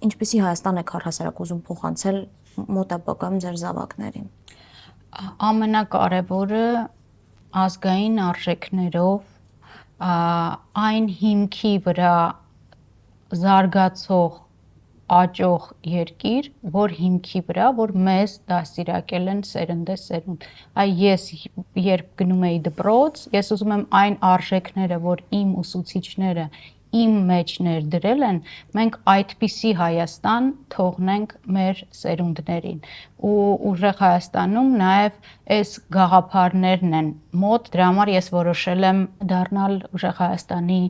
Ինչպեսի Հայաստան եք առհասարակ ուզում փոխանցել մոտ ապագայում ձեր զավակներին։ Ամենակարևորը ազգային արժեքներով այն հիմքի վրա զարգացող աճող երկիր, որ հիմքի վրա, որ մեզ դաստիարակել են սերնդեսերունդ։ Ես երբ գնում էի դպրոց, ես ուզում եմ այն արժեքները, որ իմ ուսուցիչները իմ մեջ ներդրել են, մենք այդպիսի Հայաստան թողնենք մեր սերունդներին։ Ու Ուժեղ Հայաստանում նաև այս գաղափարներն են մոտ, դրա համար ես որոշել եմ դառնալ Ուժեղ Հայաստանի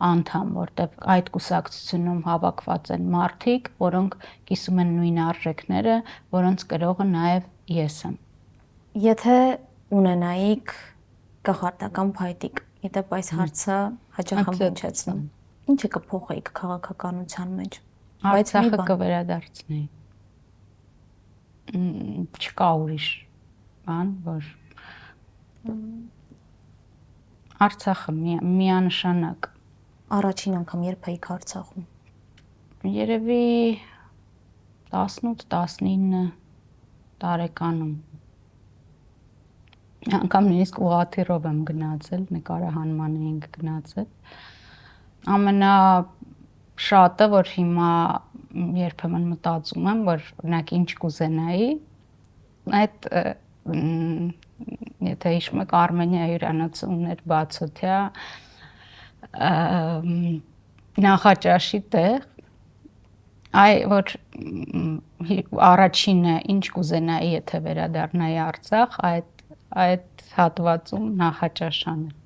անդամ, որտեղ այդ կուսակցությունում հավաքված են մարդիկ, որոնք կիսում են նույն արժեքները, որոնց կրողը նաև ես եմ։ Եթե ունենայիք կախարդական փայտիկ, իդեպ այս հարցը հաճախ եմ հնչեցնում, ինչը կփոխեիք քաղաքականության մեջ։ Արցախը կվերադարձնեի։ Չկա ուրիշ բան, որ Արցախը միանշանակ։ Առաջին անգամ երբ էիք Արցախում։ Երևի 18-19 տարեկանում։ Անգամ նույնիսկ ուղղաթիռով եմ գնացել, նկարահանման էինք գնացել։ Ամենաշատը, որ հիմա երբեմն մտածում եմ, որ օրինակ ինչ կուզենայի, այդ եթե հիշում եք Արմենիա հյուրանոցը ուներ բացօթյա նախաճաշի տեղ, որ առաջինը ինչ կուզենայի, եթե վերադառնայի Արցախ, այդ հատվածում նախաճաշ անել։